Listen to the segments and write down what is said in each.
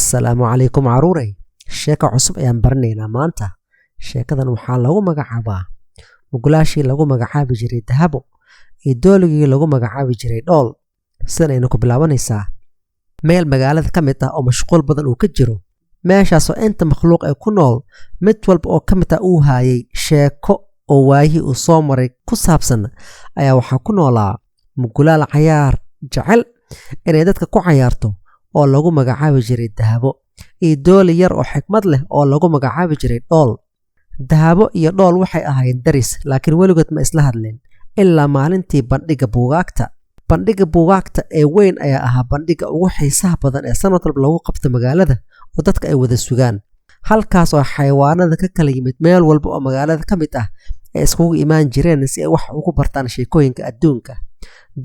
Assalaamu calaykum caruurey. Sheeko cusub ayaan baranaynaa maanta. Sheekadan waxaa lagu magacaabaa mugulaashii lagu magacaabi jiray dahabo iyo dooligii lagu magacaabi jiray dhool. Sidan aynu ku bilaabanaysaa meel magaalada ka mid ah oo mashquul badan uu ka jiro. Meeshaasoo inta makhluuq ay ku nool mid walba oo ka mid ah uu haayay sheeko oo waayihii uu soo maray ku saabsan ayaa waxaa ku noolaa mugulaal cayaar jecel inay dadka ku cayaarto oo lagu magacaabi jiray dahabo iyo dooli yar oo xikmad leh oo lagu magacaabi jiray dhool. Dahabo iyo dhool waxay ahaayeen daris laakiin weligood ma isla hadleen ilaa maalintii bandhiga buugaagta. Bandhiga buugaagta ee weyn ayaa ahaa bandhiga ugu xiisaha badan ee sanad walba lagu qabto magaalada oo dadka ay wada sugaan. Halkaas oo xayawaanada ka kala yimid meel walba oo magaalada ka mid ah ay iskugu imaan jireen si ay wax ugu bartaan sheekooyinka adduunka.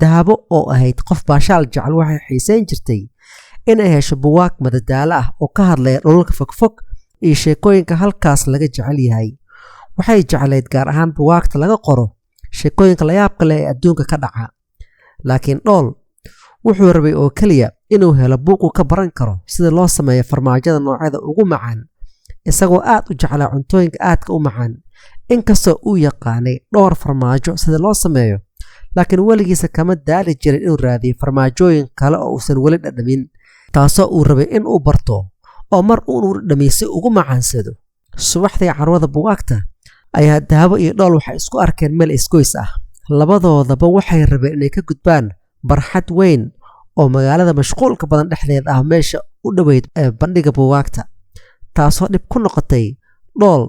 Dahabo oo ahayd qof baashaal jecel waxay xiisayn jirtay inay hesho buugaag madadaalo ah oo ka hadlaya dhulalka fogfog iyo sheekooyinka halkaas laga jecel yahay. Waxay jeclayd gaar ahaan buugaagta laga qoro sheekooyinka la yaabka leh ee adduunka ka dhaca. Laakiin dhool wuxuu rabay oo kaliya inuu helo buug uu ka baran karo sida loo sameeyo farmaajada noocyada ugu macaan, isagoo aad u jeclaa cuntooyinka aadka u macaan. Inkastoo uu yaqaanay dhowr farmaajo sida loo sameeyo, laakiin weligiisa kama daali jirin inuu raadiyo farmaajooyin kale oo uusan weli dhadhamin, taasoo uu rabay in uu barto oo mar uu dhadhamiyo si ugu macaansado. Subaxdii carwada buugaagta ayaa dahabo iyo dhool waxay isku arkeen meel isgoys ah. Labadoodaba waxay rabeen inay ka gudbaan barxad weyn oo magaalada mashquulka badan dhexdeeda ah meesha u dhoweyd bandhiga buugaagta, taasoo dhib ku noqotay dhool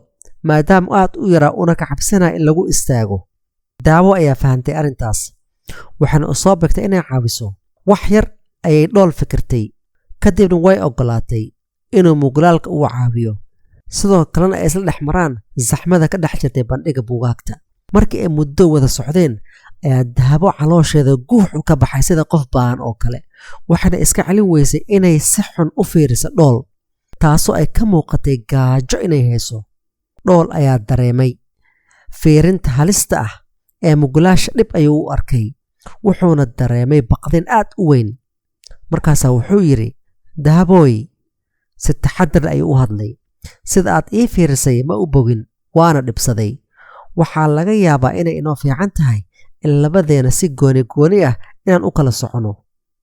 maadaama aad u yaraa una ka cabsanaya in lagu istaago. Dahabo ayaa fahantay arrintaas waxaana u soo begtay inay caawiso. Wax yar ayay dhool fikirtay kadibna way ogolaatay inuu mugulaalka u caawiyo, sidoo kalena ay isla dhex maraan zaxmada ka dhex jirtay bandhiga buugaagta. Markii ay muddo wada socdeen ayaa dahabo caloosheeda guux u ka baxay sida qof baahan oo kale, waxaana iska celin weysay inay si xun u fiiriso dhool, taasoo ay ka muuqatay gaajo inay hayso. Dhool ayaa dareemay fiirinta halista ah ee mugulaasha dhib ayuu u arkay, wuxuuna dareemay baqdin aad u weyn. Markaasaa wuxuu yidhi, dahabooy, si taxaddar ayuu u hadlay, sida aad ii fiirisay ma u bogin, waana dhibsaday. Waxaa laga yaabaa inay inoo fiican tahay in labadeena si gooni gooni ah inaan u kala socono.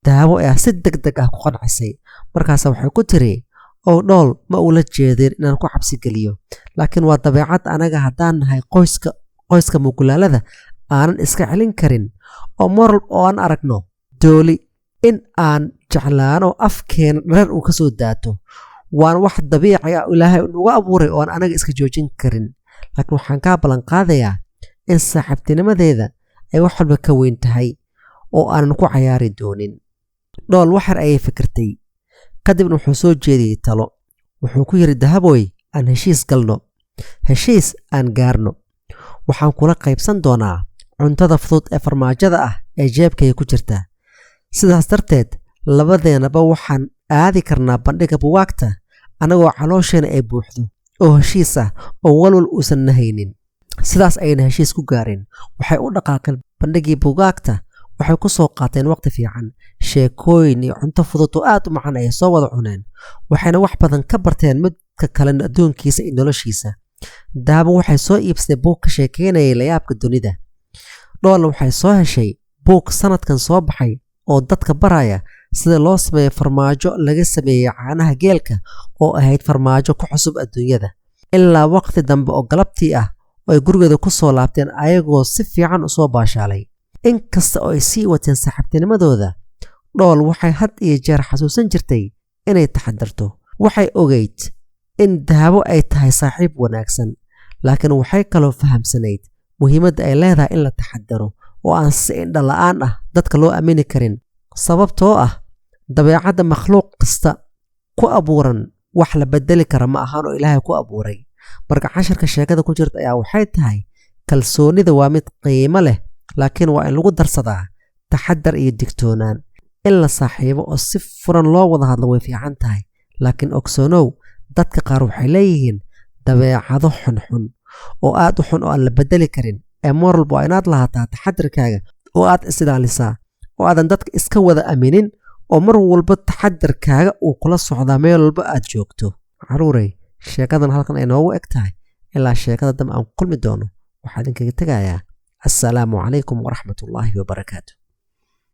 Dahabo ayaa si degdeg ah ku qancisay. Markaasa waxay ku tiri, oo dhool ma ula jeedin inaan ku cabsi geliyo, laakiin waa dabeecad anaga haddaan nahay qoyska mugulaalada aanan iska celin karin oo moral oo aan aragno dooli in aan jeclaano afkeena dharar uu ka soo daato. Waan wax dabiici ah Ilaahay ugu abuuray oo aan anaga iska joojin karin. Laakiin waxaan ka ballan qaadayaa in saaxiibtinimadeeda ay wax walba ka weyn tahay oo aanan ku cayaari doonin. Dhool waxar ayay fikirtay, kadibna wuxuu soo jeediyey talo. Wuxuu ku yidhi, dahabooy, aan heshiis galno, heshiis aan gaarno. Waxaan kula qaybsan doonaa cuntada fudud ee farmaajada ah ee jeebkayga ku jirta. Sidaas darteed labadeenaba waxaan aadi karnaa bandhiga buugaagta anagoo caloosheena ay buuxdo oo heshiis ah oo walwal uusan nahaynin. Sidaas ayayna heshiis ku gaareen. Waxay u dhaqaaqeen bandhigii buugaagta. Waxay ku soo qaateen waqti fiican, sheekooyin iyo cunto fudud oo aad u macaan ayay soo wada cuneen. Waxayna wax badan ka barteen midka kale adduunkiisa iyo noloshiisa. Dahabo waxay soo iibsatay buug ka sheekeynayay layaabka dunida. Dhoolna waxay soo heshay buug sanadkan soo baxay oo dadka baraya sida loo sameeyo farmaajo laga sameeyay caanaha geelka oo ahayd farmaajo ku cusub adduunyada. Ilaa waqti dambe oo galabtii ah oo ay gurigeeda ku soo laabteen ayagoo si fiican u soo baashaalay. Inkasta oo ay sii wateen saaxiibtinimadooda, dhool waxay had iyo jeer xasuusan jirtay inay taxadarto. Waxay ogeyd in dahabo ay tahay saaxiib wanaagsan, laakiin waxay kaloo fahamsanayd muhiimadda ay leedahay in la taxadaro oo aan si indho la'aan ah dadka loo aamini karin, sababtoo ah dabeecadda makhluuq kasta ku abuuran wax la bedeli kara ma ahaan oo Ilaahay ku abuuray. Marka casharka sheekada ku jirta ayaa waxay tahay kalsoonida waa mid qiimo leh, laakiin waa in lagu darsadaa taxaddar iyo digtoonaan. In la saaxiibo oo si furan loo wada hadlo way fiican tahay, laakiin ogsoonow dadka qaar waxay leeyihiin dabeecado xunxun oo aad u xun oo aan la bedeli karin. Mar walba waa inaad lahaataa taxaddarkaaga oo aad is ilaalisaa oo aadan dadka iska wada aminin oo mar walba taxadarkaaga uu kula socdaa meel walba aad joogto. Caruurey, sheekadan halkan ay noogu eg tahay. ilaa sheekada dambe aan ku kulmi doono waxaan idinkaga tegayaa assalaamu calaykum waraxmatullaahi wabarakaatu.